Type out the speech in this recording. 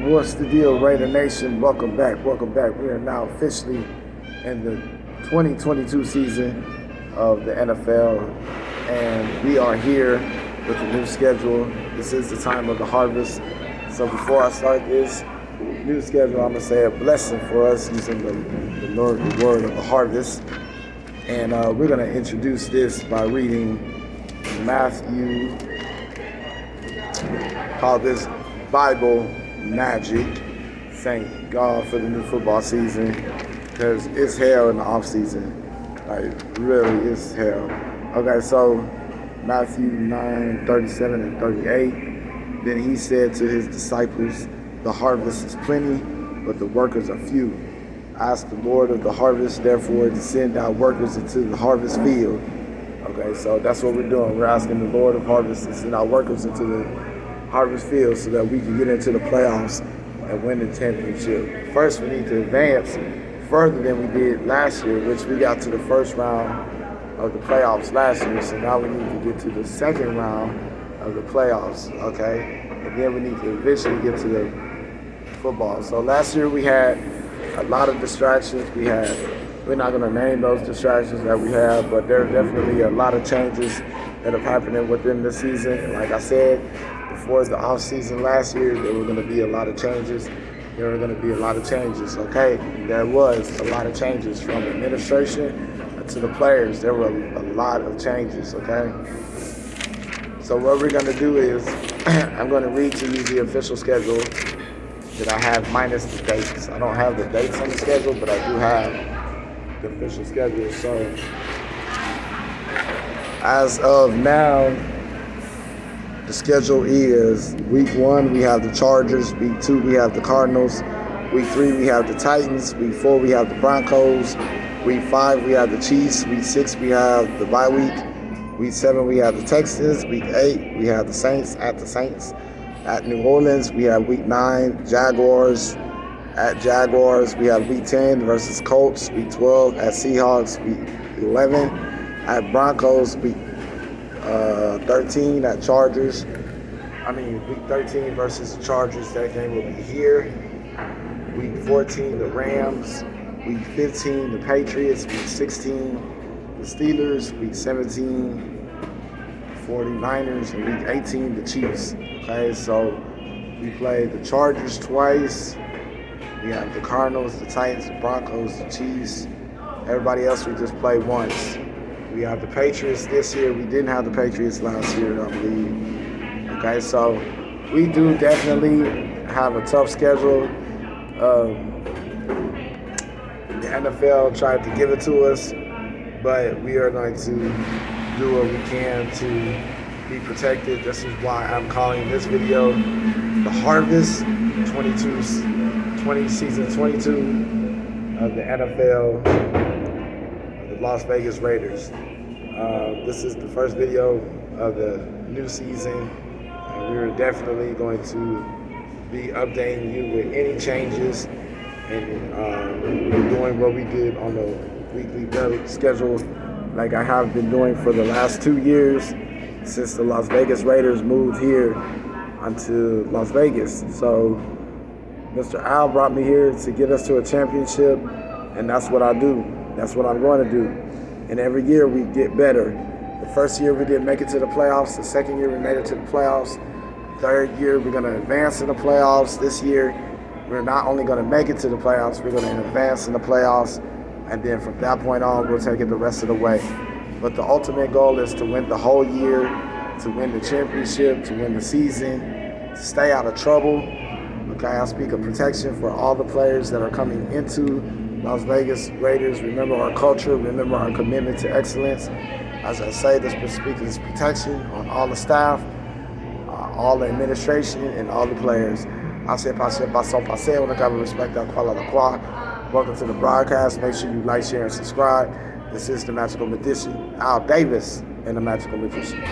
What's the deal, Raider Nation? Welcome back. Welcome back. We are now officially in the 2022 season of the NFL, and we are here with a new schedule. This is the time of the harvest. So before I start this new schedule, I'm going to say a blessing for us using the word of the harvest. And we're going to introduce this by reading Matthew, called this Bible Magic. Thank God for the new football season, because it's hell in the off season. Like, really, it's hell. Okay, so Matthew 9:37 and 38. Then he said to his disciples, "The harvest is plenty, but the workers are few. Ask the Lord of the harvest, therefore, to send out workers into the harvest field." Okay, so that's what we're doing. We're asking the Lord of harvest to send out workers into the harvest field so that we can get into the playoffs and win the championship. First, we need to advance further than we did last year, which we got to the first round of the playoffs last year. So now we need to get to the second round of the playoffs, okay? And then we need to eventually get to the football. So last year we had a lot of distractions. We're not going to name those distractions that we have, but there are definitely a lot of changes that have happened within the season. Like I said, before the off season last year, there were going to be a lot of changes. Okay? There was a lot of changes from administration to the players. There were a lot of changes, okay? So what we're going to do is I'm going to read to you the official schedule that I have minus the dates. I don't have the dates on the schedule, but I do have the official schedule. So as of now, the schedule is week 1, we have the Chargers. Week 2, we have the Cardinals. Week 3, we have the Titans. Week 4, we have the Broncos. Week 5, we have the Chiefs. Week 6, we have the bye week. Week 7, we have the Texans. Week 8, we have the Saints at the Saints. At New Orleans, we have week 9, Jaguars at Jaguars. We have week 10 versus Colts. Week 12 at Seahawks. Week 11 at Broncos. Week 13 at Chargers. Week 13 versus the Chargers. That game will be here. Week 14, the Rams. Week 15, the Patriots. Week 16, the Steelers. Week 17, 49ers, and week 18, the Chiefs. Okay, so we played the Chargers twice. We have the Cardinals, the Titans, the Broncos, the Chiefs. Everybody else we just played once. We have the Patriots this year. We didn't have the Patriots last year, I believe. Okay, so we do definitely have a tough schedule. The NFL tried to give it to us, but we are going to do what we can to be protected. This is why I'm calling this video the Harvest 20 season 22 of the NFL, of the Las Vegas Raiders. This is the first video of the new season, and we're definitely going to be updating you with any changes, and we're doing what we did on the weekly schedule like I have been doing for the last 2 years since the Las Vegas Raiders moved here onto Las Vegas. So Mr. Al brought me here to get us to a championship, and that's what I do. That's what I'm going to do. And every year we get better. The first year we didn't make it to the playoffs. The second year we made it to the playoffs. Third year we're going to advance in the playoffs. This year we're not only going to make it to the playoffs, we're going to advance in the playoffs. And then from that point on, we'll take it the rest of the way. But the ultimate goal is to win the whole year, to win the championship, to win the season, to stay out of trouble. Okay, I speak of protection for all the players that are coming into Las Vegas Raiders. Remember our culture, remember our commitment to excellence. As I say, this speaks protection on all the staff, all the administration, and all the players. Ashe, pashe, paso, pase, on the government respect, kuala la kwa. Welcome to the broadcast. Make sure you like, share, and subscribe. This is the Magical Magician, Al Davis, and the Magical Magician.